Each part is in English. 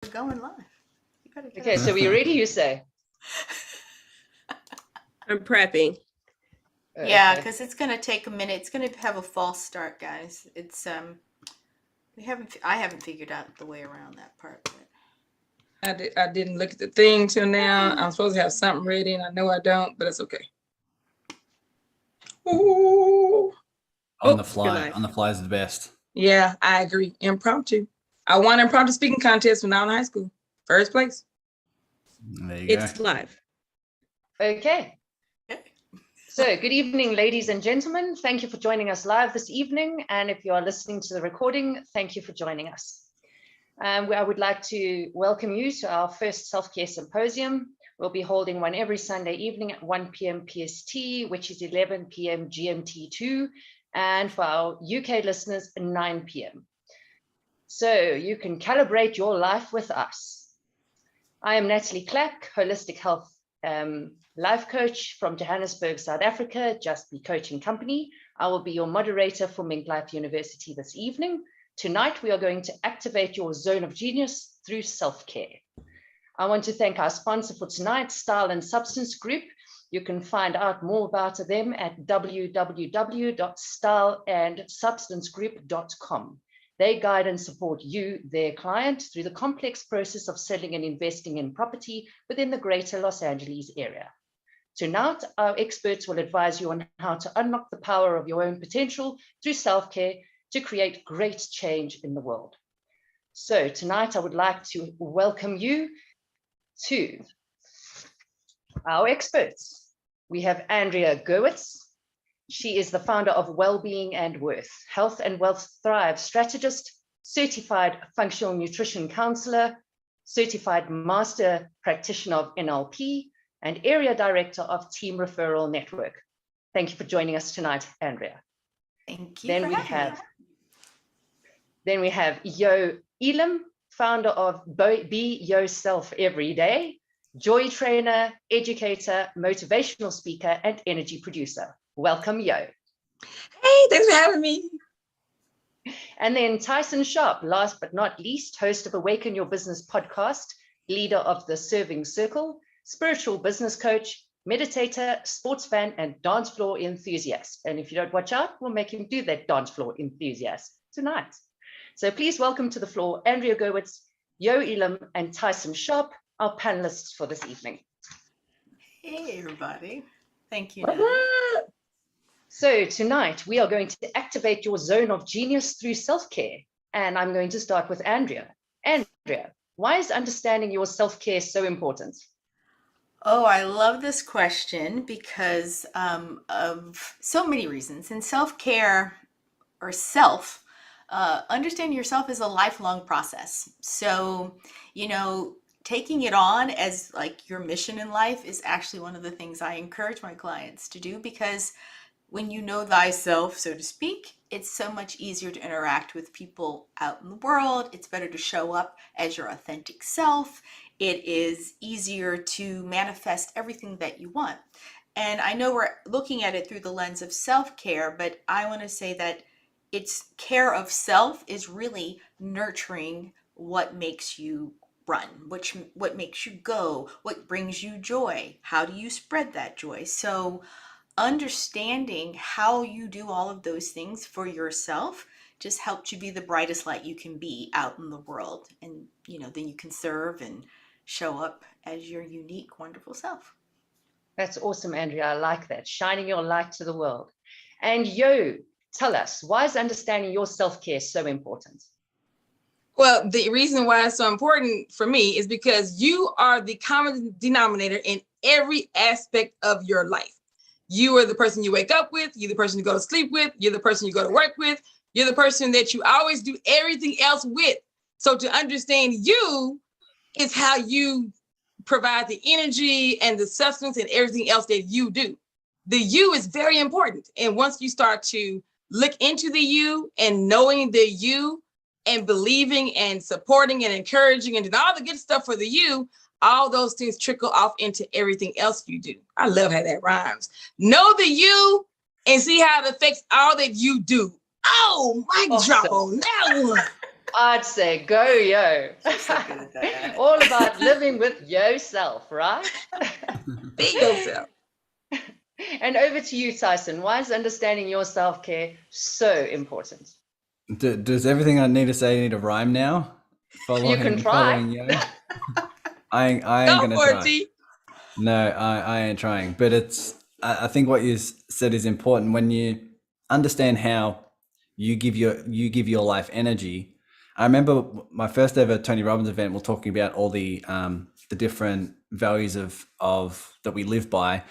We're going live. Okay, so we ready, you say? I'm prepping. Yeah, because it's gonna take a minute. It's gonna have a false start, guys. It's I haven't figured out the way around that part. But I didn't look at the thing till now. I'm supposed to have something ready, and I know I don't, but it's okay. Ooh. On the fly is the best. Yeah, I agree. Impromptu. I won impromptu speaking contest when I was in high school. First place. There you It's go. live. Okay. So good evening, ladies and gentlemen. Thank you for joining us live this evening. And if you are listening to the recording, thank you for joining us. I would like to welcome you to our first self-care symposium. We'll be holding one every Sunday evening at 1 p.m. PST, which is 11 p.m. GMT2, and for our UK listeners, 9 p.m. So you can calibrate your life with us. I am Natalie Clack, Holistic Health Life Coach from Johannesburg, South Africa, Just Be Coaching Company. I will be your moderator for Mink Life University this evening. Tonight, we are going to activate your zone of genius through self-care. I want to thank our sponsor for tonight, Style and Substance Group. You can find out more about them at www.styleandsubstancegroup.com. They guide and support you, their client, through the complex process of selling and investing in property within the greater Los Angeles area. Tonight, our experts will advise you on how to unlock the power of your own potential through self-care to create great change in the world. So tonight, I would like to welcome you to our experts. We have Andrea Gerwitz. She is the founder of Wellbeing and Worth, Health and Wealth Thrive strategist, certified functional nutrition counselor, certified master practitioner of NLP, and area director of Team Referral Network. Thank you for joining us tonight, Andrea. thank you. Then we have Yo Elam, founder of Be Yourself Every Day, joy trainer, educator, motivational speaker, and energy producer. Welcome, Yo. Hey, thanks for having me. And then Tyson Sharp, last but not least, host of Awaken Your Business podcast, leader of the Serving Circle, spiritual business coach, meditator, sports fan, and dance floor enthusiast. And if you don't watch out, we'll make him do that dance floor enthusiast tonight. So please welcome to the floor, Andrea Gerwitz, Yo Elam, and Tyson Sharp, our panelists for this evening. Hey, everybody. Thank you. So tonight we are going to activate your zone of genius through self-care. And I'm going to start with Andrea. Andrea, why is understanding your self-care so important? Oh, I love this question because of so many reasons. In self-care or understanding yourself is a lifelong process. So, taking it on as like your mission in life is actually one of the things I encourage my clients to do, because when you know thyself, so to speak, it's so much easier to interact with people out in the world. It's better to show up as your authentic self. It is easier to manifest everything that you want. And I know we're looking at it through the lens of self-care, but I want to say that it's care of self is really nurturing what makes you run, what makes you go, what brings you joy. How do you spread that joy? So understanding how you do all of those things for yourself just helps you be the brightest light you can be out in the world. And, then you can serve and show up as your unique, wonderful self. That's awesome, Andrea. I like that. Shining your light to the world. And Yo, tell us, why is understanding your self-care so important? Well, the reason why it's so important for me is because you are the common denominator in every aspect of your life. You are the person you wake up with, you're the person you go to sleep with, you're the person you go to work with, you're the person that you always do everything else with. So to understand you is how you provide the energy and the substance and everything else that you do. The you is very important. And once you start to look into the you and knowing the you and believing and supporting and encouraging and doing all the good stuff for the you, all those things trickle off into everything else you do. I love how that rhymes. Know the you and see how it affects all that you do. Oh, mic drop on that one. I'd say go yo. So good at that. All about living with yourself, right? Be yourself. And over to you, Tyson. Why is understanding your self-care so important? Does everything I need to say need a rhyme now? You can try. Following you. I ain't Go gonna for it, try. T. No, I ain't trying. But I think what you said is important. When you understand how you give your life energy. I remember my first ever Tony Robbins event. We're talking about all the different values of that we live by,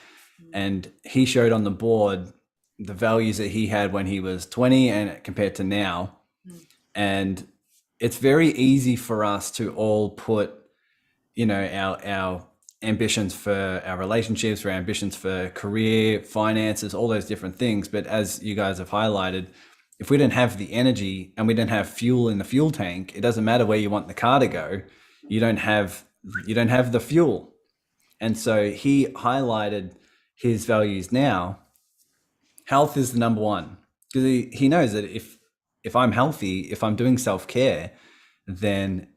and he showed on the board the values that he had when he was 20 and compared to now. And it's very easy for us to all put, our ambitions for our relationships, for our ambitions for career, finances, all those different things. But as you guys have highlighted, if we didn't have the energy and we didn't have fuel in the fuel tank, it doesn't matter where you want the car to go. You don't have the fuel. And so he highlighted his values now. Health is the number one, because he knows that if I'm healthy, if I'm doing self-care, then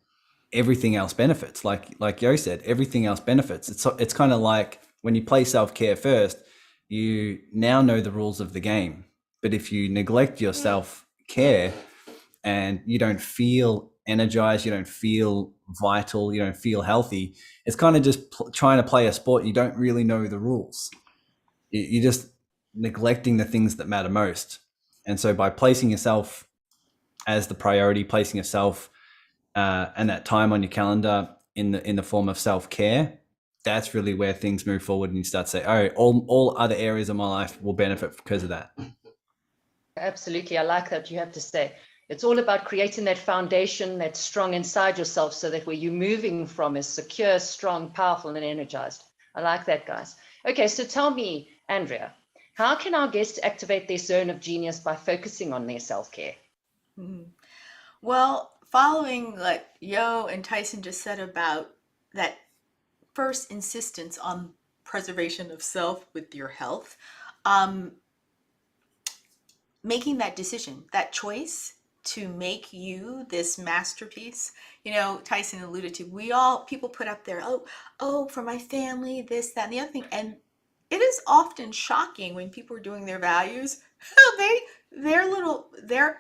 everything else benefits. Like Yo said, everything else benefits. It's kind of like when you play self-care first, you now know the rules of the game. But if you neglect your self-care and you don't feel energized, you don't feel vital, you don't feel healthy, it's kind of just trying to play a sport. You don't really know the rules. You're just neglecting the things that matter most. And so by placing yourself as the priority, placing yourself and that time on your calendar in the form of self-care, that's really where things move forward, and you start to say, oh, all other areas of my life will benefit because of that. Absolutely. I like that you have to say. It's all about creating that foundation that's strong inside yourself, so that where you're moving from is secure, strong, powerful, and energized. I like that, guys. Okay, so tell me, Andrea, how can our guests activate their zone of genius by focusing on their self-care? Well, following what Yo and Tyson just said about that first insistence on preservation of self with your health, making that decision, that choice to make you this masterpiece. Tyson alluded to, people put up there, oh, for my family, this, that, and the other thing. And it is often shocking when people are doing their values, their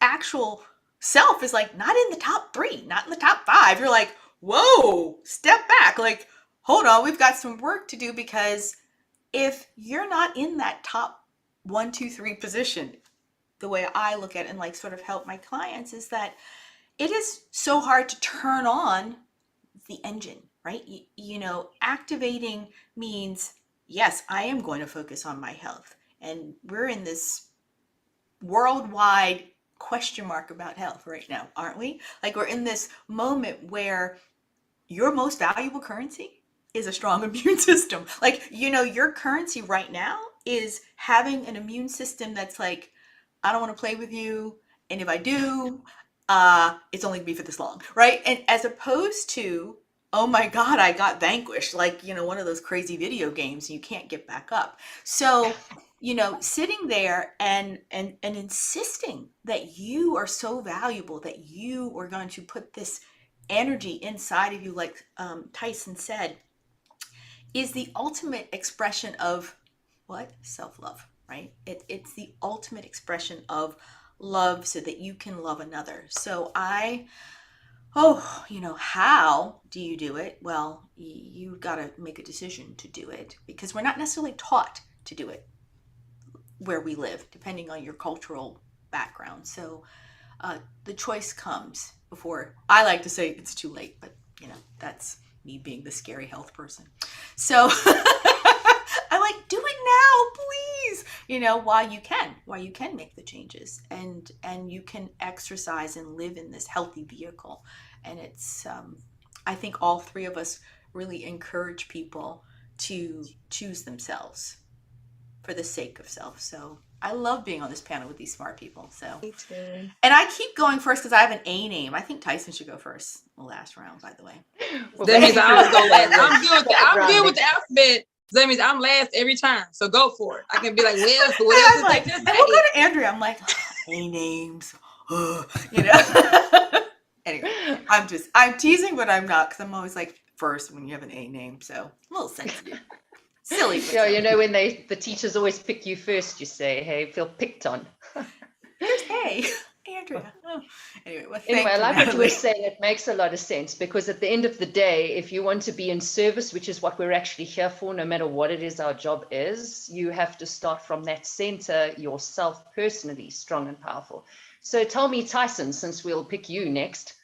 actual self is like not in the top 3, not in the top 5. You're like, whoa, step back. Like, hold on, we've got some work to do, because if you're not in that top 1, 2, 3 position, the way I look at it and like sort of help my clients is that it is so hard to turn on the engine, right? Activating means, yes, I am going to focus on my health. And we're in this worldwide question mark about health right now, aren't we? Like, we're in this moment where your most valuable currency is a strong immune system. Like, your currency right now is having an immune system that's like, I don't want to play with you, and if I do, it's only gonna be for this long, right? And as opposed to, oh my God, I got vanquished, like, one of those crazy video games, you can't get back up. So, sitting there and insisting that you are so valuable, that you are going to put this energy inside of you, like Tyson said, is the ultimate expression of what? Self-love. Right? It's the ultimate expression of love, so that you can love another. So how do you do it? Well, you've got to make a decision to do it, because we're not necessarily taught to do it where we live, depending on your cultural background. So the choice comes before, I like to say it's too late, but that's me being the scary health person. So I like, do it now, please. While you can make the changes, and you can exercise and live in this healthy vehicle. And it's, I think all 3 of us really encourage people to choose themselves for the sake of self. So I love being on this panel with these smart people. So, Me too. and I keep going first because I have an A name. I think Tyson should go first the last round, by the way. That means I always go last. I'm good with the alphabet. That means I'm last every time. So go for it. I can be like, well, what else is like, this we'll go to Andrea. I'm like, A names. Anyway, I'm teasing, but I'm not, because I'm always like first when you have an A name, so a little sensitive. Silly. But Yeah, you know, when the teachers always pick you first, you say, hey, feel picked on. here's A, Andrea. Oh. Anyway, well, thank Anyway, I you, like what you were Natalie. saying. It makes a lot of sense, because at the end of the day, if you want to be in service, which is what we're actually here for, no matter what it is our job is, you have to start from that center yourself personally, strong and powerful. So tell me, Tyson, since we'll pick you next,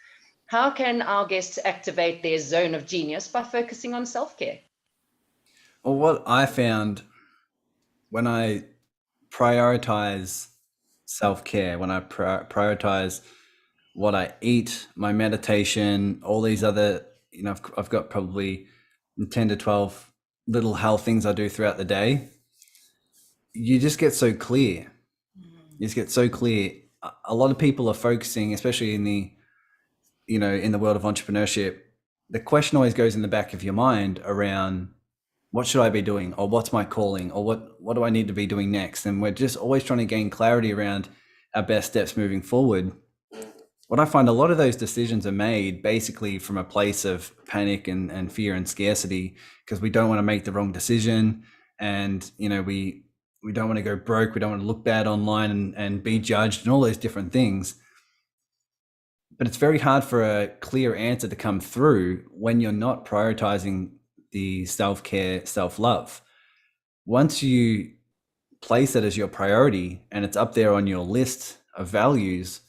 how can our guests activate their zone of genius by focusing on self-care? Well, what I found when I prioritize self-care, when I prioritize what I eat, my meditation, all these other, I've got probably 10 to 12 little health things I do throughout the day. You just get so clear. You just get so clear. A lot of people are focusing, especially in the, in the world of entrepreneurship. The question always goes in the back of your mind around, what should I be doing, or what's my calling, or what do I need to be doing next? And we're just always trying to gain clarity around our best steps moving forward. What I find, a lot of those decisions are made basically from a place of panic and fear and scarcity, because we don't want to make the wrong decision, and we don't want to go broke, we don't want to look bad online and be judged and all those different things. But it's very hard for a clear answer to come through when you're not prioritizing the self-care, self-love. Once you place it as your priority and it's up there on your list of values,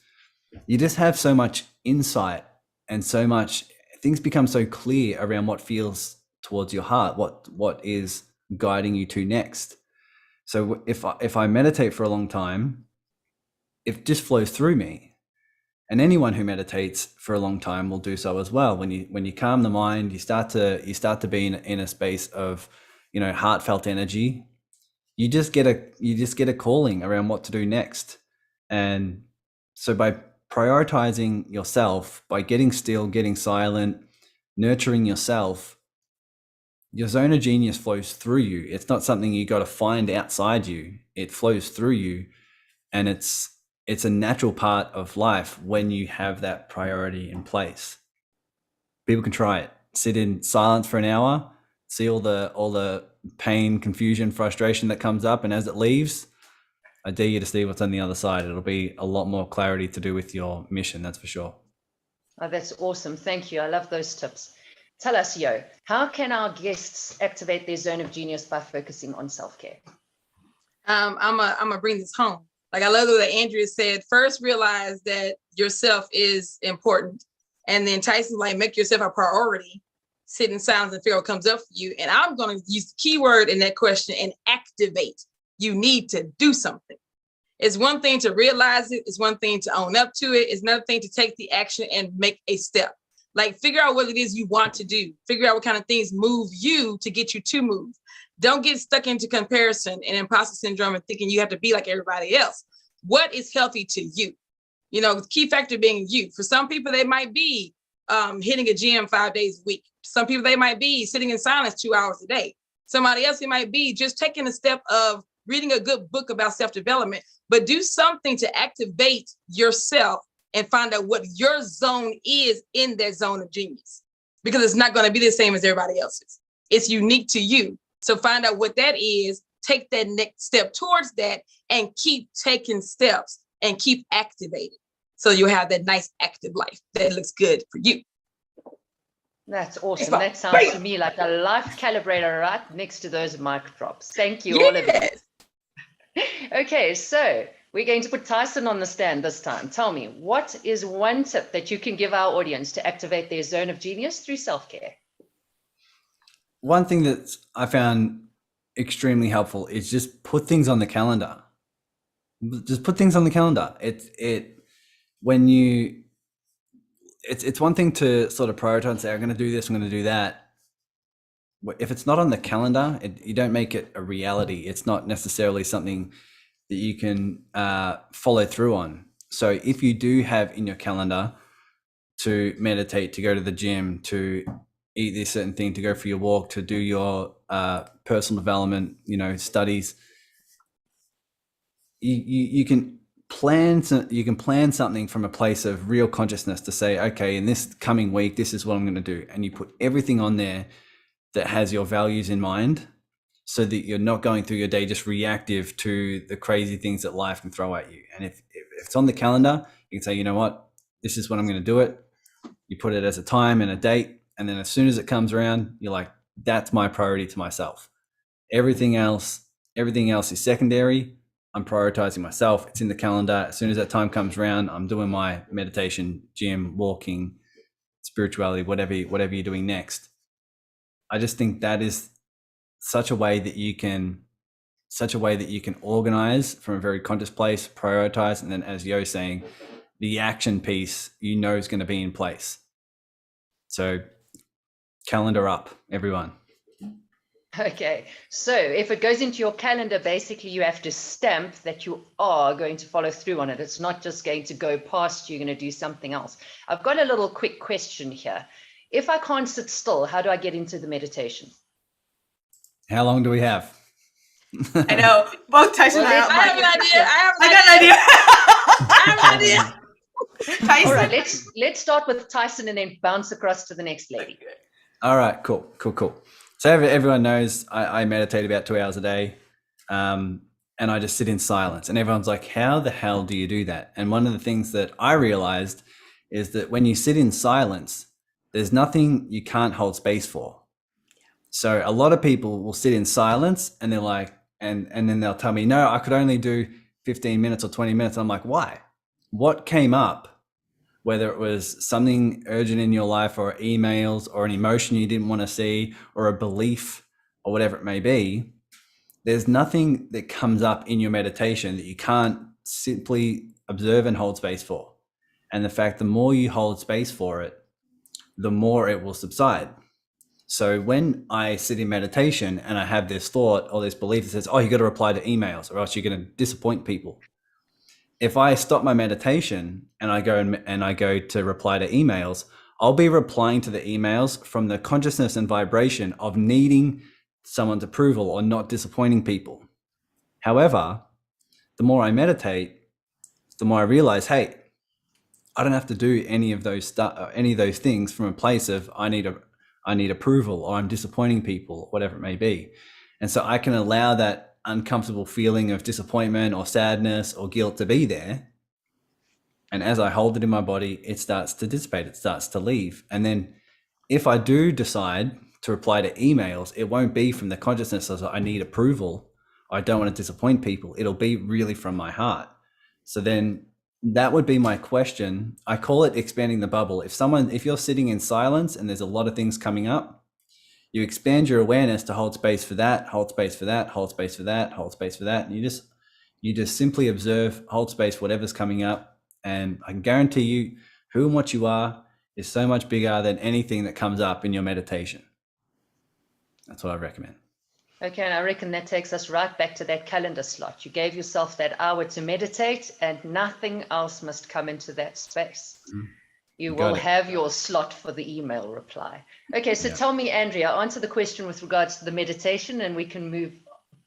you just have so much insight, and so much, things become so clear around what feels towards your heart, what is guiding you to next. So if I meditate for a long time, it just flows through me. And anyone who meditates for a long time will do so as well. When you calm the mind, you start to be in a space of, heartfelt energy. You just get a calling around what to do next. And so by prioritizing yourself, by getting still, getting silent, nurturing yourself, your zone of genius flows through you. It's not something you got to find outside you. It flows through you, and it's a natural part of life when you have that priority in place. People can try it. Sit in silence for an hour, see all the pain, confusion, frustration that comes up, and as it leaves, I dare you to see what's on the other side. It'll be a lot more clarity to do with your mission, that's for sure. Oh, that's awesome. Thank you. I love those tips. Tell us, Yo, how can our guests activate their zone of genius by focusing on self-care? I'm gonna bring this home. Like, I love the way Andrea said, first realize that yourself is important. And then Tyson's like, make yourself a priority, sit in silence and figure out what comes up for you. And I'm going to use the key word in that question, and activate. You need to do something. It's one thing to realize it. It's one thing to own up to it. It's another thing to take the action and make a step. Like, figure out what it is you want to do. Figure out what kind of things move you to get you to move. Don't get stuck into comparison and imposter syndrome and thinking you have to be like everybody else. What is healthy to you? The key factor being you. For some people, they might be hitting a gym 5 days a week. Some people, they might be sitting in silence 2 hours a day. Somebody else, it might be just taking a step of reading a good book about self-development, but do something to activate yourself and find out what your zone is in that zone of genius, because it's not going to be the same as everybody else's. It's unique to you. So find out what that is, take that next step towards that, and keep taking steps and keep activating. So you'll have that nice active life that looks good for you. That's awesome. That sounds to me like a life calibrator right next to those mic drops. Thank you, all of you. Okay, so we're going to put Tyson on the stand this time. Tell me, what is one tip that you can give our audience to activate their zone of genius through self-care? One thing that I found extremely helpful is just put things on the calendar. Just put things on the calendar. It's one thing to sort of prioritize and say, I'm going to do this, I'm going to do that. If it's not on the calendar, you don't make it a reality. It's not necessarily something that you can follow through on. So if you do have in your calendar to meditate, to go to the gym, to eat this certain thing, to go for your walk, to do your personal development, studies, you can you can plan something from a place of real consciousness to say, okay, in this coming week, this is what I'm going to do. And you put everything on there that has your values in mind, so that you're not going through your day just reactive to the crazy things that life can throw at you. And if it's on the calendar, you can say, you know what, this is when I'm going to do it. You put it as a time and a date. And then as soon as it comes around, you're like, that's my priority to myself. Everything else is secondary. I'm prioritizing myself. It's in the calendar. As soon as that time comes around, I'm doing my meditation, gym, walking, spirituality, whatever you're doing next. I just think that is such a way that you can organize from a very conscious place, prioritize, and then, as Yo's saying, the action piece is going to be in place. So calendar up, everyone. Okay, so if it goes into your calendar, basically you have to stamp that you are going to follow through on it. It's not just going to go past you, you're going to do something else. I've got a little quick question here. If I can't sit still, how do I get into the meditation? How long do we have? I know, both Tyson and I have an idea. I got an idea. Tyson. All right, let's start with Tyson and then bounce across to the next lady. All right, cool. So everyone knows I meditate about 2 hours a day, and I just sit in silence. And everyone's like, how the hell do you do that? And one of the things that I realized is that when you sit in silence, there's nothing you can't hold space for. So a lot of people will sit in silence and they're like, and then they'll tell me, no, I could only do 15 minutes or 20 minutes. I'm like, why? What came up? Whether it was something urgent in your life, or emails, or an emotion you didn't want to see, or a belief, or whatever it may be, there's nothing that comes up in your meditation that you can't simply observe and hold space for. And the fact, the more you hold space for it, the more it will subside. So when I sit in meditation and I have this thought or this belief that says, oh, you got to reply to emails or else you're going to disappoint people. If I stop my meditation and I go to reply to emails, I'll be replying to the emails from the consciousness and vibration of needing someone's approval or not disappointing people. However, the more I meditate, the more I realize, hey, I don't have to do any of those things from a place of I need approval, or I'm disappointing people, whatever it may be. And so I can allow that uncomfortable feeling of disappointment or sadness or guilt to be there. And as I hold it in my body, it starts to dissipate, it starts to leave. And then if I do decide to reply to emails, it won't be from the consciousness of I need approval, I don't want to disappoint people. It'll be really from my heart. So then that would be my question. I call it expanding the bubble. If you're sitting in silence and there's a lot of things coming up, you expand your awareness to hold space for that, hold space for that, hold space for that, hold space for that. And you just simply observe, hold space for whatever's coming up. And I can guarantee you, who and what you are is so much bigger than anything that comes up in your meditation. That's what I recommend. Okay, and I reckon that takes us right back to that calendar slot. You gave yourself that hour to meditate and nothing else must come into that space. You will have your slot for the email reply. Okay, so tell me, Andrea, answer the question with regards to the meditation and we can move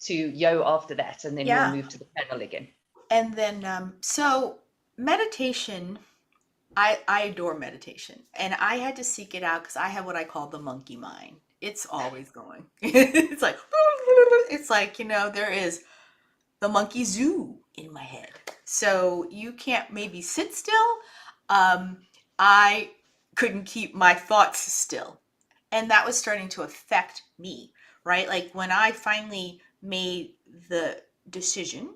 to Yo after that, and then we'll move to the panel again. And then, so meditation, I adore meditation, and I had to seek it out because I have what I call the monkey mind. It's always going. It's like, there is the monkey zoo in my head. So you can't maybe sit still. I couldn't keep my thoughts still. And that was starting to affect me, right? Like when I finally made the decision,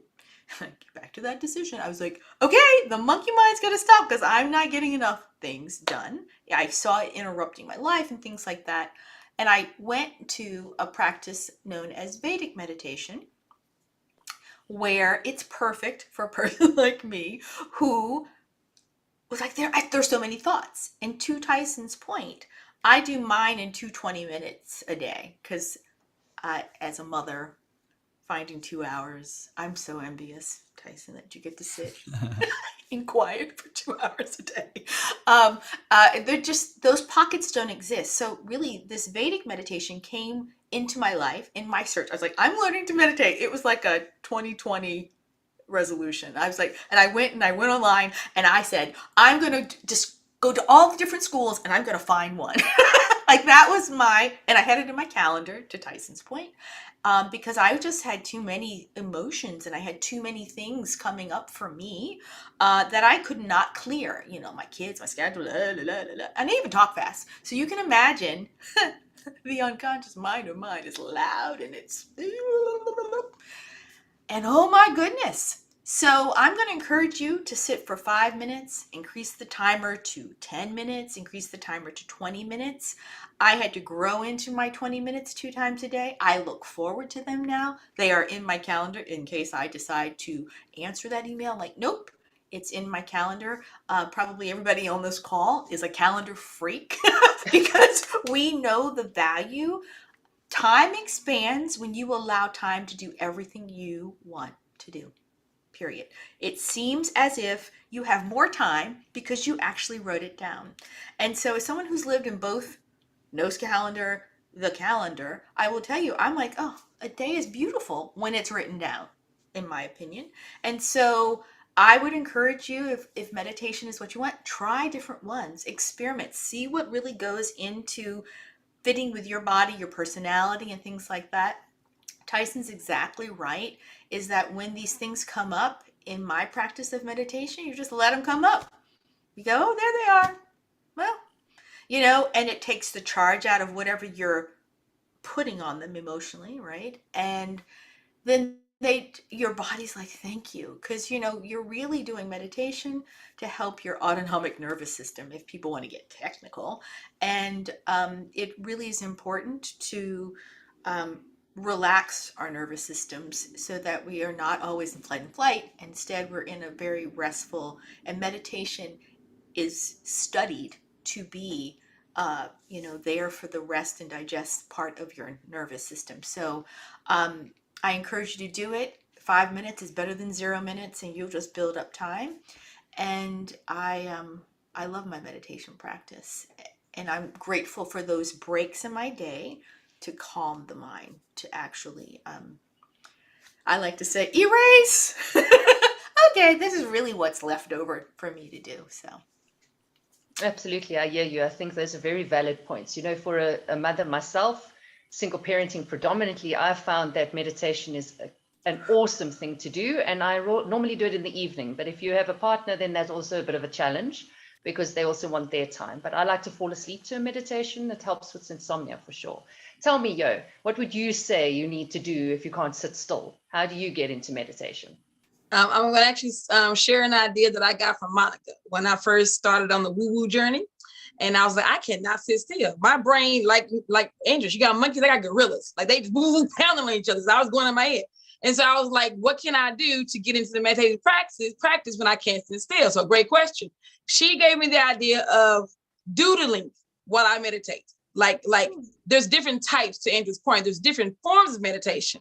get back to that decision, I was like, okay, the monkey mind's got to stop because I'm not getting enough things done. I saw it interrupting my life and things like that. And I went to a practice known as Vedic Meditation, where it's perfect for a person like me who was like, there's so many thoughts. And to Tyson's point, I do mine in 20 minutes a day because as a mother, finding 2 hours, I'm so envious, Tyson, that you get to sit in quiet for 2 hours a day. They're just, those pockets don't exist. So really, this Vedic meditation came into my life in my search. I was like, I'm learning to meditate. It was like a 2020 resolution. I was like, and I went online and I said, I'm going to just go to all the different schools and I'm going to find one. Like that was and I had it in my calendar, to Tyson's point, because I just had too many emotions and I had too many things coming up for me that I could not clear. You know, my kids, my schedule, and I didn't even talk fast. So you can imagine the unconscious mind of mine is loud and it's, and oh my goodness. So I'm going to encourage you to sit for 5 minutes, increase the timer to 10 minutes, increase the timer to 20 minutes. I had to grow into my 20 minutes 2 times a day. I look forward to them now. They are in my calendar in case I decide to answer that email. I'm like, nope, it's in my calendar. Probably everybody on this call is a calendar freak because we know the value. Time expands when you allow time to do everything you want to do. Period. It seems as if you have more time because you actually wrote it down. And so as someone who's lived in both No's calendar, the calendar, I will tell you, I'm like, oh, a day is beautiful when it's written down, in my opinion. And so I would encourage you, if meditation is what you want, try different ones, experiment, see what really goes into fitting with your body, your personality, and things like that. Tyson's exactly right, is that when these things come up in my practice of meditation, you just let them come up. You go, oh, there they are. Well, you know, and it takes the charge out of whatever you're putting on them emotionally, right? And then your body's like, thank you, because you know you're really doing meditation to help your autonomic nervous system, if people want to get technical. And it really is important to relax our nervous systems so that we are not always in flight and flight. Instead, we're in a very restful, and meditation is studied to be there for the rest and digest part of your nervous system. So I encourage you to do it. 5 minutes is better than 0 minutes, and you'll just build up time. And I love my meditation practice, and I'm grateful for those breaks in my day to calm the mind, to actually I like to say erase. Okay, this is really what's left over for me to do. So Absolutely, I hear you. I think those are very valid points. You know, for a mother myself, single parenting predominantly, I've found that meditation is an awesome thing to do. And I normally do it in the evening. But if you have a partner, then that's also a bit of a challenge because they also want their time. But I like to fall asleep to a meditation. It helps with insomnia for sure. Tell me, Yo, what would you say you need to do if you can't sit still? How do you get into meditation? I'm going to actually share an idea that I got from Monica when I first started on the woo-woo journey. And I was like, I cannot sit still. My brain, like Andrew, you got monkeys, I got gorillas. Like they just woo-woo pounding on each other. So I was going in my head. And so I was like, what can I do to get into the meditative practice when I can't sit still? So great question. She gave me the idea of doodling while I meditate. Like there's different types, to Andrew's point, there's different forms of meditation.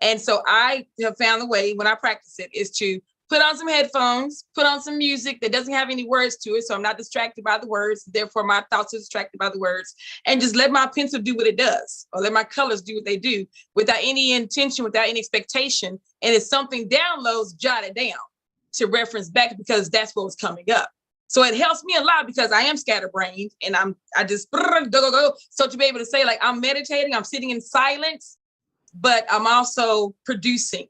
And so I have found the way when I practice it is to put on some headphones, put on some music that doesn't have any words to it. So I'm not distracted by the words. Therefore, my thoughts are distracted by the words, and just let my pencil do what it does, or let my colors do what they do without any intention, without any expectation. And if something downloads, jot it down to reference back because that's what was coming up. So it helps me a lot because I am scatterbrained and I just go. So to be able to say like I'm meditating, I'm sitting in silence, but I'm also producing,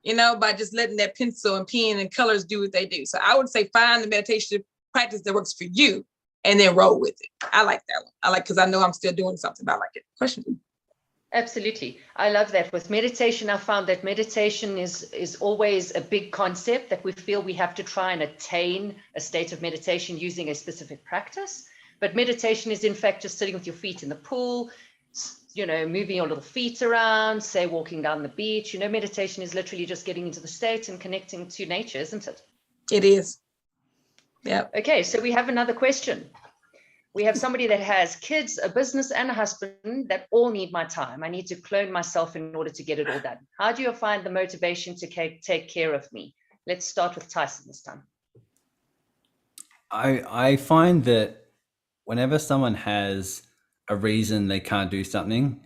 by just letting that pencil and pen and colors do what they do. So I would say find the meditation practice that works for you and then roll with it. I like that one. I like, because I know I'm still doing something, but I like it. Question. Absolutely. I love that. With meditation, I found that meditation is always a big concept that we feel we have to try and attain a state of meditation using a specific practice. But meditation is in fact just sitting with your feet in the pool, moving your little feet around, say walking down the beach. Meditation is literally just getting into the state and connecting to nature, isn't it? It is. Yeah. Okay, so we have another question. We have somebody that has kids, a business, and a husband that all need my time. I need to clone myself in order to get it all done. How do you find the motivation to take care of me? Let's start with Tyson this time. I find that whenever someone has a reason they can't do something,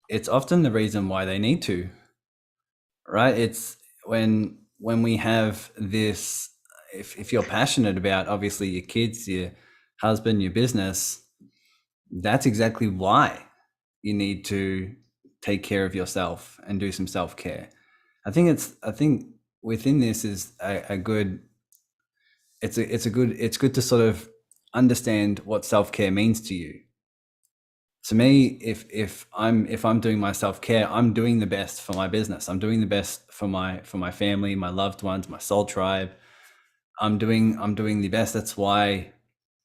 it's often the reason why they need to, right? It's when when we have this, if you're passionate about obviously your kids, your husband, your business, that's exactly why you need to take care of yourself and do some self-care. I think within this is a good, it's good to sort of understand what self-care means to you. To me, if I'm doing my self-care, I'm doing the best for my business. I'm doing the best for my family, my loved ones, my soul tribe. I'm doing the best. That's why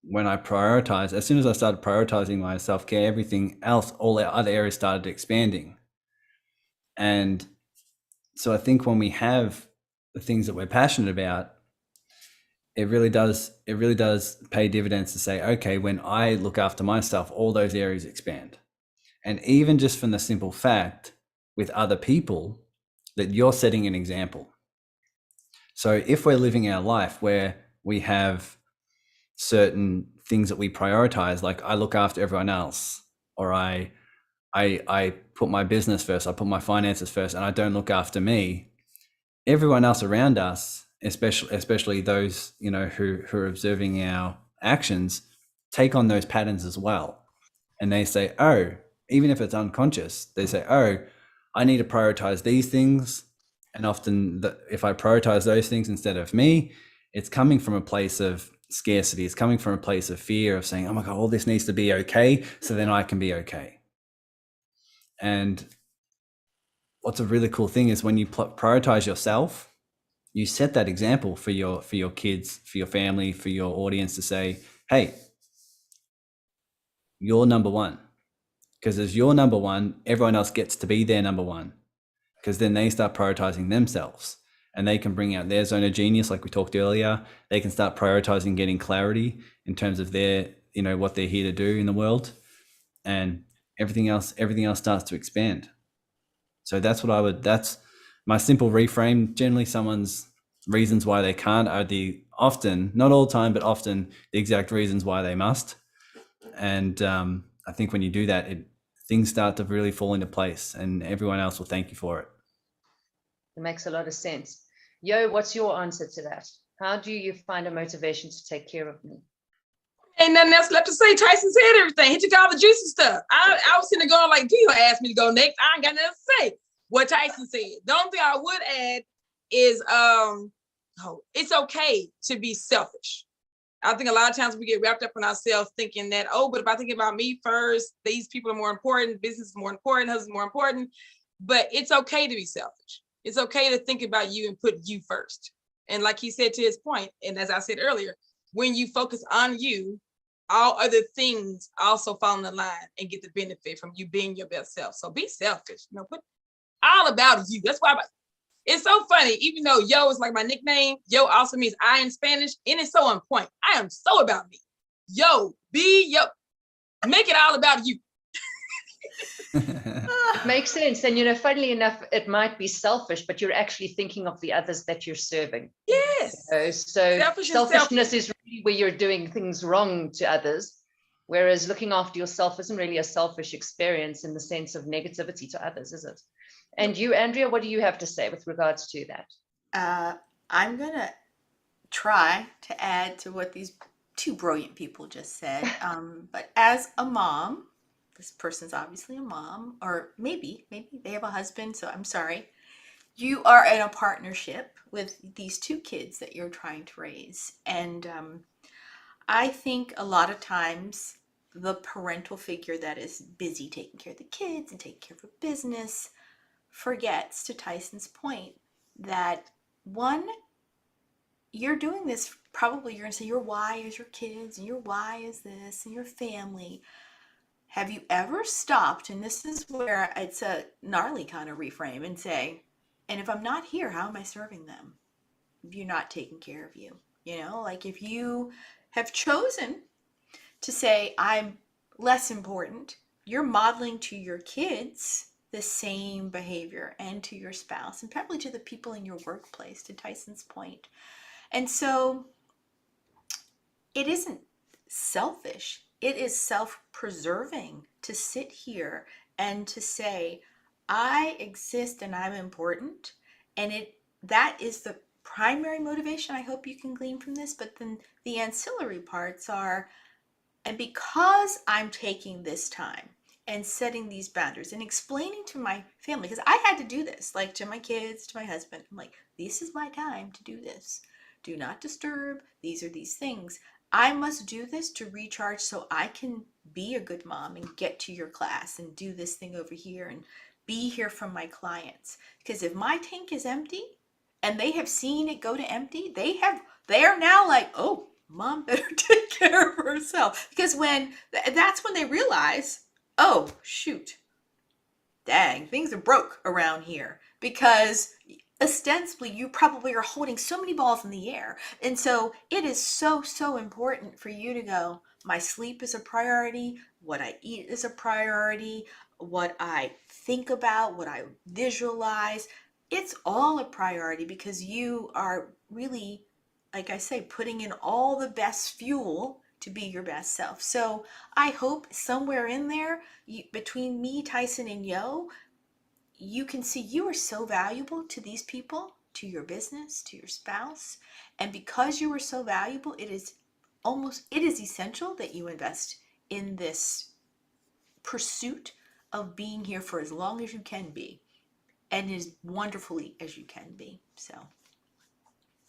when I prioritize, as soon as I started prioritizing my self-care, everything else, all the other areas started expanding. And so I think when we have the things that we're passionate about, it really does pay dividends to say, okay, when I look after myself, all those areas expand. And even just from the simple fact with other people that you're setting an example. So if we're living our life where we have certain things that we prioritize, like I look after everyone else, or I put my business first, I put my finances first, and I don't look after me, everyone else around us, especially those, you know, who are observing our actions, take on those patterns as well. And they say, oh, even if it's unconscious, they say, oh, I need to prioritize these things. And often if I prioritize those things instead of me, it's coming from a place of scarcity. It's coming from a place of fear of saying, oh my God, all this needs to be okay, so then I can be okay. And what's a really cool thing is when you prioritize yourself, you set that example for your kids, for your family, for your audience to say, hey, you're number one. Because as you're number one, everyone else gets to be their number one. Because then they start prioritizing themselves and they can bring out their zone of genius, like we talked earlier. They can start prioritizing getting clarity in terms of their, you know, what they're here to do in the world. And everything else starts to expand. So that's my simple reframe. Generally, someone's reasons why they can't are often, not all the time, but often the exact reasons why they must. And I think when you do that, things start to really fall into place and everyone else will thank you for it. It makes a lot of sense. Yo, what's your answer to that? How do you find a motivation to take care of me? Ain't nothing else left to say. Tyson said everything. He took all the juicy stuff. I was sitting there going like, you asked me to go next. I ain't got nothing to say. What Tyson said. The only thing I would add is, it's okay to be selfish. I think a lot of times we get wrapped up in ourselves thinking that, oh, but if I think about me first, these people are more important, business is more important, husband is more important. But it's okay to be selfish. It's okay to think about you and put you first. And like he said to his point, and as I said earlier, when you focus on you, all other things also fall in the line and get the benefit from you being your best self. So be selfish, you know, put all about you. That's why it's so funny, even though yo is like my nickname, yo also means I in Spanish, and it's so on point. I am so about me. Yo, make it all about you. It makes sense. And, you know, funnily enough, it might be selfish, but you're actually thinking of the others that you're serving. Yes. You know? So selfishness is really where you're doing things wrong to others, whereas looking after yourself isn't really a selfish experience in the sense of negativity to others, is it? And you, Andrea, what do you have to say with regards to that? I'm going to try to add to what these two brilliant people just said. But as a mom, this person's obviously a mom, or maybe they have a husband, so I'm sorry. You are in a partnership with these two kids that you're trying to raise. And I think a lot of times the parental figure that is busy taking care of the kids and taking care of a business forgets, to Tyson's point, that one, you're doing this, probably you're going to say your why is your kids and your why is this and your family. Have you ever stopped, and this is where it's a gnarly kind of reframe, and say, and if I'm not here, how am I serving them if you're not taking care of you? You know, like if you have chosen to say, I'm less important, you're modeling to your kids the same behavior, and to your spouse, and probably to the people in your workplace, to Tyson's point. And so it isn't selfish, it is self-preserving to sit here and to say, I exist and I'm important, and that is the primary motivation I hope you can glean from this, but then the ancillary parts are, and because I'm taking this time and setting these boundaries and explaining to my family, because I had to do this, like to my kids, to my husband, I'm like, this is my time to do this. Do not disturb. These are these things. I must do this to recharge so I can be a good mom and get to your class and do this thing over here and be here for my clients. Because if my tank is empty and they have seen it go to empty, they are now like, oh, mom better take care of herself. Because that's when they realize, oh, shoot, dang, things are broke around here. Because ostensibly you probably are holding so many balls in the air. And so it is so, so important for you to go, my sleep is a priority, what I eat is a priority, what I think about, what I visualize, it's all a priority because you are really, like I say, putting in all the best fuel to be your best self. So I hope somewhere in there, between me, Tyson, and Yo, you can see you are so valuable to these people, to your business, to your spouse. And because you are so valuable, it is essential that you invest in this pursuit of being here for as long as you can be and as wonderfully as you can be. So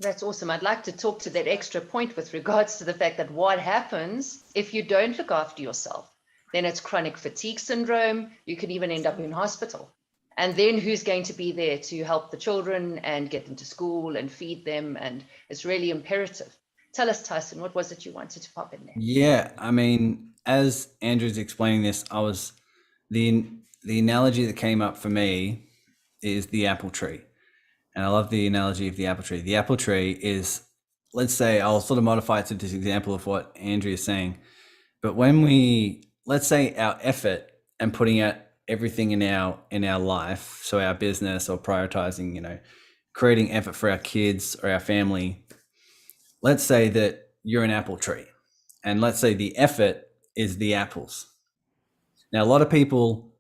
That's awesome. I'd like to talk to that extra point with regards to the fact that what happens if you don't look after yourself? Then it's chronic fatigue syndrome. You can even end up in hospital. And then who's going to be there to help the children and get them to school and feed them? And it's really imperative. Tell us, Tyson, what was it you wanted to pop in there? Yeah, I mean, as Andrew's explaining this, the analogy that came up for me is the apple tree. And I love the analogy of the apple tree. The apple tree is, let's say, I'll sort of modify it to this example of what Andrew is saying. But let's say our effort and putting out everything in our life, so our business or prioritizing, creating effort for our kids or our family, let's say that you're an apple tree. And let's say the effort is the apples. Now, a lot of people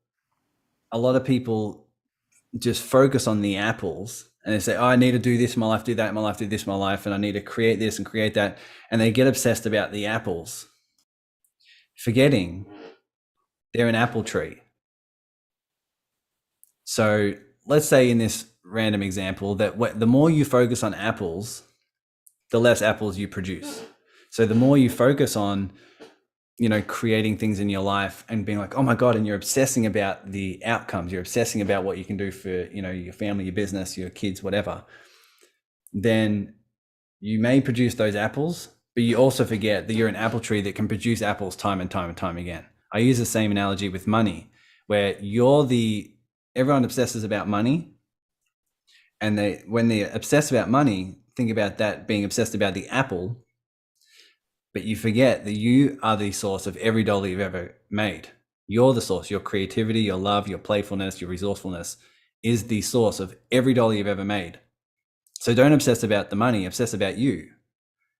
just focus on the apples and they say, oh, I need to do this in my life, do that in my life, do this in my life, and I need to create this and create that. And they get obsessed about the apples, forgetting they're an apple tree. So let's say in this random example that the more you focus on apples, the less apples you produce. So the more you focus on, creating things in your life and being like, oh my God, and you're obsessing about the outcomes, you're obsessing about what you can do for, your family, your business, your kids, whatever, then you may produce those apples, but you also forget that you're an apple tree that can produce apples time and time and time again. I use the same analogy with money, where everyone obsesses about money. And when they obsess about money, think about that being obsessed about the apple, but you forget that you are the source of every dollar you've ever made. You're the source. Your creativity, your love, your playfulness, your resourcefulness is the source of every dollar you've ever made. So don't obsess about the money, obsess about you.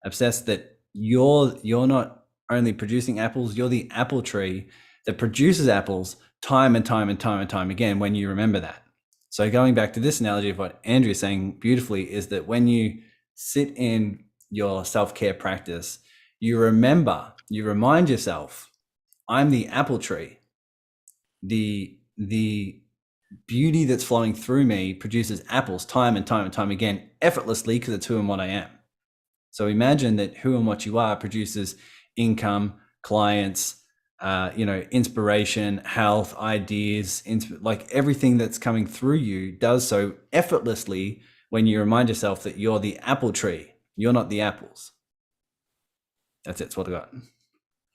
Obsess that you're not only producing apples, you're the apple tree that produces apples time and time and time and time again when you remember that. So going back to this analogy of what Andrew is saying beautifully is that when you sit in your self-care practice, you remind yourself, I'm the apple tree. The beauty that's flowing through me produces apples time and time and time again, effortlessly, because it's who and what I am. So imagine that who and what you are produces income, clients, inspiration, health, ideas, like everything that's coming through you does so effortlessly when you remind yourself that you're the apple tree. You're not the apples. That's what I got.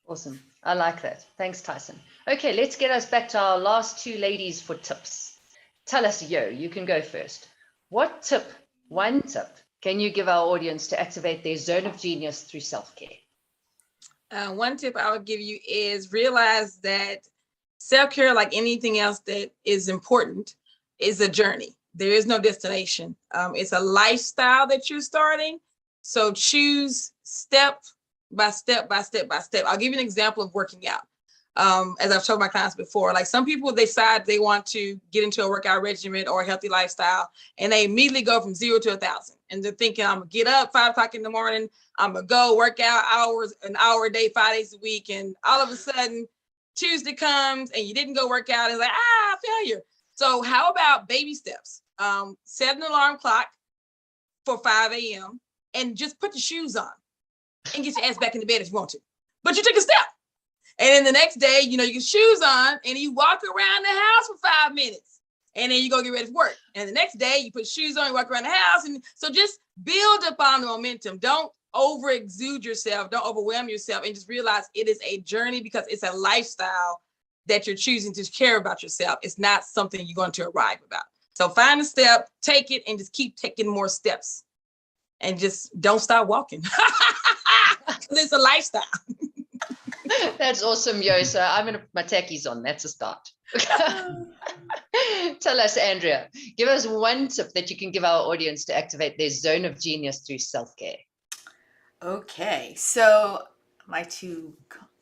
Awesome. I like that. Thanks, Tyson. Okay, let's get us back to our last two ladies for tips. Tell us, Yo, you can go first. One tip, can you give our audience to activate their zone of genius through self-care? One tip I would give you is realize that self-care, like anything else that is important, is a journey. There is no destination. It's a lifestyle that you're starting. So choose step by step by step by step. I'll give you an example of working out. As I've told my clients before, like some people decide they want to get into a workout regimen or a healthy lifestyle, and they immediately go from 0 to 1,000. And they're thinking, I'm gonna get up 5 o'clock in the morning, I'm gonna go work out an hour a day, 5 days a week. And all of a sudden Tuesday comes and you didn't go work out. And it's like, failure. So how about baby steps? Set an alarm clock for 5 a.m. and just put your shoes on and get your ass back in the bed if you want to. But you took a step. And then the next day, you get shoes on and you walk around the house for 5 minutes. And then you go get ready for work. And the next day you put shoes on, you walk around the house. And so just build upon the momentum. Don't over exude yourself. Don't overwhelm yourself, and just realize it is a journey, because it's a lifestyle that you're choosing to care about yourself. It's not something you're going to arrive about. So find a step, take it, and just keep taking more steps, and just don't stop walking. It's a lifestyle. That's awesome, Yo. So I'm going to put my tackies on. That's a start. Tell us, Andrea, give us one tip that you can give our audience to activate their zone of genius through self-care. Okay, so my two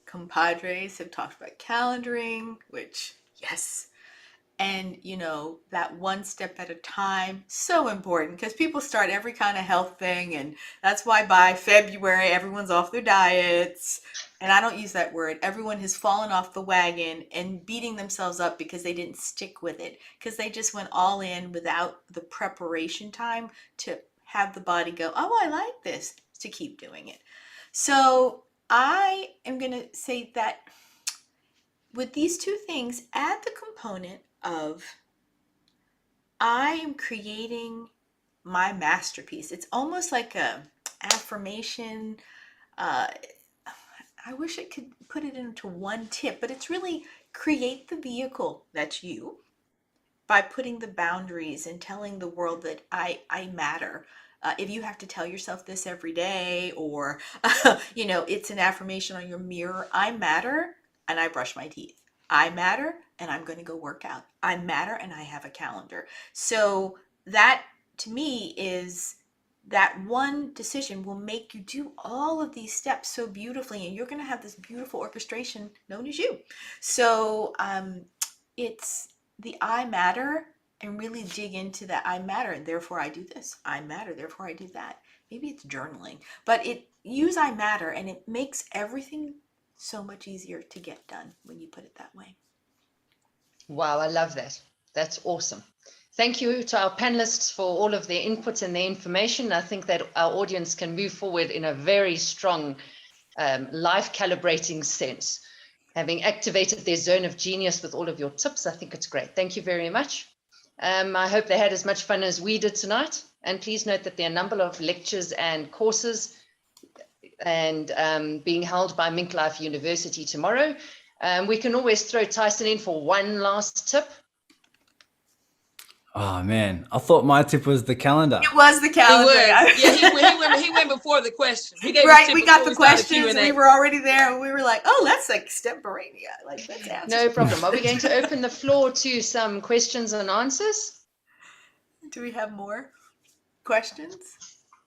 compadres have talked about calendaring, which, yes. And, that one step at a time, so important, because people start every kind of health thing. And that's why by February, everyone's off their diets. And I don't use that word. Everyone has fallen off the wagon and beating themselves up because they didn't stick with it, because they just went all in without the preparation time to have the body go, oh, I like this, to keep doing it. So I am going to say that with these two things, add the component of I am creating my masterpiece. It's almost like a affirmation. I wish I could put it into one tip, but it's really create the vehicle that's you by putting the boundaries and telling the world that I matter. If you have to tell yourself this every day, or, it's an affirmation on your mirror, I matter and I brush my teeth. I matter and I'm going to go work out. I matter and I have a calendar. So that to me is that one decision will make you do all of these steps so beautifully, and you're going to have this beautiful orchestration known as you. So it's the I matter, and really dig into that I matter, and therefore I do this. I matter, therefore I do that. Maybe it's journaling, but use I matter, and it makes everything so much easier to get done when you put it that way. Wow, I love that. That's awesome. Thank you to our panelists for all of their input and their information. I think that our audience can move forward in a very strong life calibrating sense. Having activated their zone of genius with all of your tips, I think it's great. Thank you very much. I hope they had as much fun as we did tonight. And please note that there are a number of lectures and courses and being held by Mink Life University tomorrow. We can always throw Tyson in for one last tip. Oh man, I thought my tip was the calendar. It was the calendar. He went before the question. He gave Right, we got the questions. Q&A. We were already there, and we were like, "Oh, that's like extemporaneous." Like, let's answer. No problem. Are we going to open the floor to some questions and answers? Do we have more questions?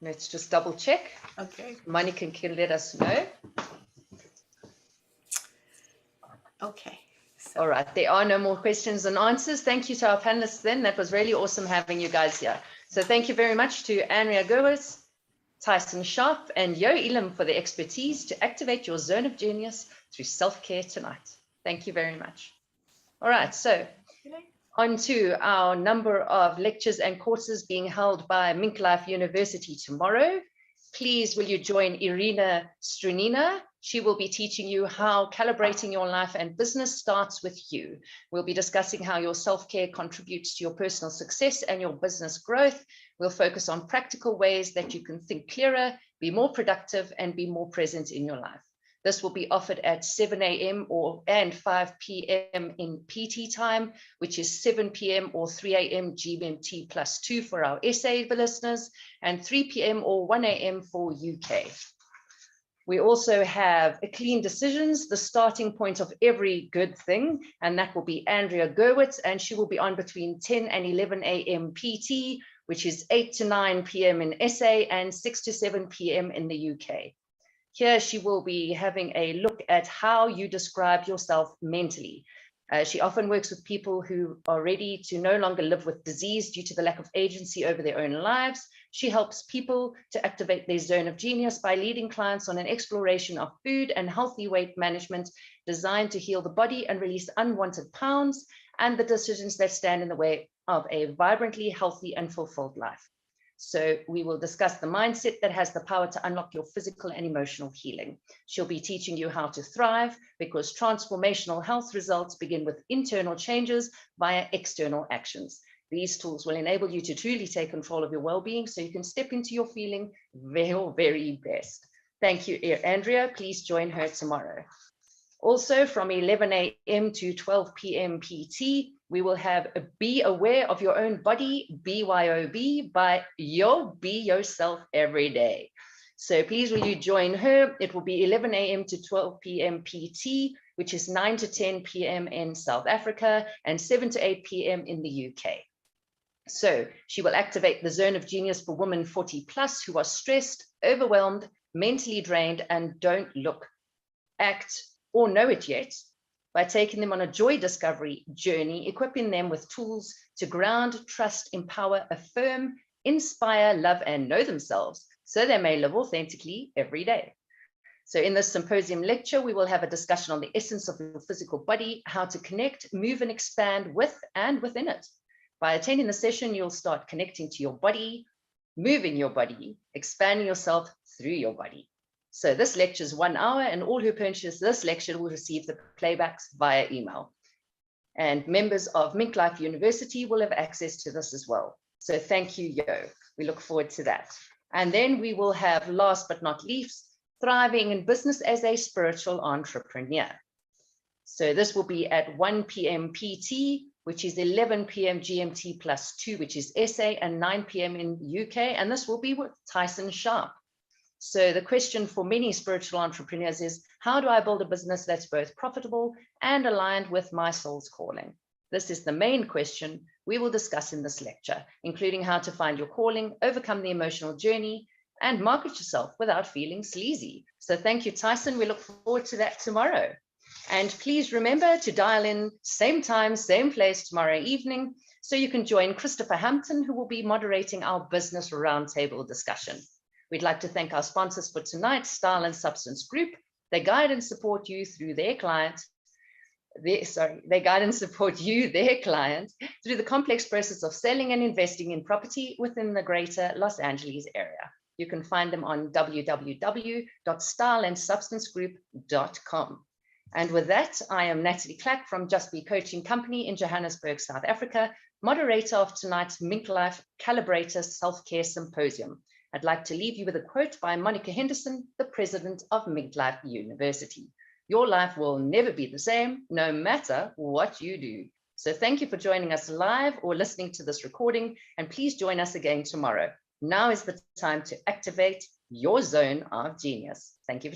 Let's just double check. Okay. Monica can let us know. Okay. All right, there are no more questions and answers. Thank you to our panelists then. That was really awesome having you guys here. So thank you very much to Andrea Gerwitz, Tyson Sharp, and Yo Elam for the expertise to activate your zone of genius through self-care tonight. Thank you very much. All right, so on to our number of lectures and courses being held by Mink Life University tomorrow. Please, will you join Irina Strunina? She will be teaching you how calibrating your life and business starts with you. We'll be discussing how your self-care contributes to your personal success and your business growth. We'll focus on practical ways that you can think clearer, be more productive, and be more present in your life. This will be offered at 7 a.m. and 5 p.m. in PT time, which is 7 p.m. or 3 a.m. GMT +2 for our SA listeners, and 3 p.m. or 1 a.m. for UK. We also have Clean Decisions, the starting point of every good thing, and that will be Andrea Gerwitz, and she will be on between 10 and 11 a.m. PT, which is 8 to 9 p.m. in SA and 6 to 7 p.m. in the UK. Here she will be having a look at how you describe yourself mentally. She often works with people who are ready to no longer live with disease due to the lack of agency over their own lives. She helps people to activate their zone of genius by leading clients on an exploration of food and healthy weight management designed to heal the body and release unwanted pounds and the decisions that stand in the way of a vibrantly healthy and fulfilled life. So we will discuss the mindset that has the power to unlock your physical and emotional healing. She'll be teaching you how to thrive, because transformational health results begin with internal changes via external actions. These tools will enable you to truly take control of your well-being so you can step into your feeling very, very best. Thank you, Andrea. Please join her tomorrow. Also, from 11 a.m. to 12 p.m. PT, we will have a Be Aware of Your Own Body, BYOB, by Yo Be Yourself Every Day. So please will you join her? It will be 11 a.m. to 12 p.m. PT, which is 9 to 10 p.m. in South Africa and 7 to 8 p.m. in the UK. So she will activate the zone of genius for women 40 plus who are stressed, overwhelmed, mentally drained, and don't look, act, or know it yet, by taking them on a joy discovery journey, equipping them with tools to ground, trust, empower, affirm, inspire, love, and know themselves so they may live authentically every day. So in this symposium lecture, we will have a discussion on the essence of your physical body, how to connect, move, and expand with and within it. By attending the session, you'll start connecting to your body, moving your body, expanding yourself through your body. So this lecture is 1 hour, and all who purchase this lecture will receive the playbacks via email. And members of Mink Life University will have access to this as well. So thank you, Yo. We look forward to that. And then we will have, last but not least, Thriving in Business as a Spiritual Entrepreneur. So this will be at 1 p.m. PT, which is 11 p.m. GMT plus 2, which is SA, and 9 p.m. in UK. And this will be with Tyson Sharp. So the question for many spiritual entrepreneurs is, how do I build a business that's both profitable and aligned with my soul's calling? This is the main question we will discuss in this lecture, including how to find your calling, overcome the emotional journey, and market yourself without feeling sleazy. So thank you, Tyson. We look forward to that tomorrow. And please remember to dial in same time, same place tomorrow evening, so you can join Christopher Hampton, who will be moderating our business roundtable discussion. We'd like to thank our sponsors for tonight, Style and Substance Group. They guide and support you through their client. They guide and support you, their client, through the complex process of selling and investing in property within the greater Los Angeles area. You can find them on www.styleandsubstancegroup.com. And with that, I am Natalie Clack from Just Be Coaching Company in Johannesburg, South Africa, moderator of tonight's Mink Life Calibrator Self-Care Symposium. I'd like to leave you with a quote by Monica Henderson, the president of Mink Life University. Your life will never be the same, no matter what you do. So thank you for joining us live or listening to this recording, and please join us again tomorrow. Now is the time to activate your zone of genius. Thank you.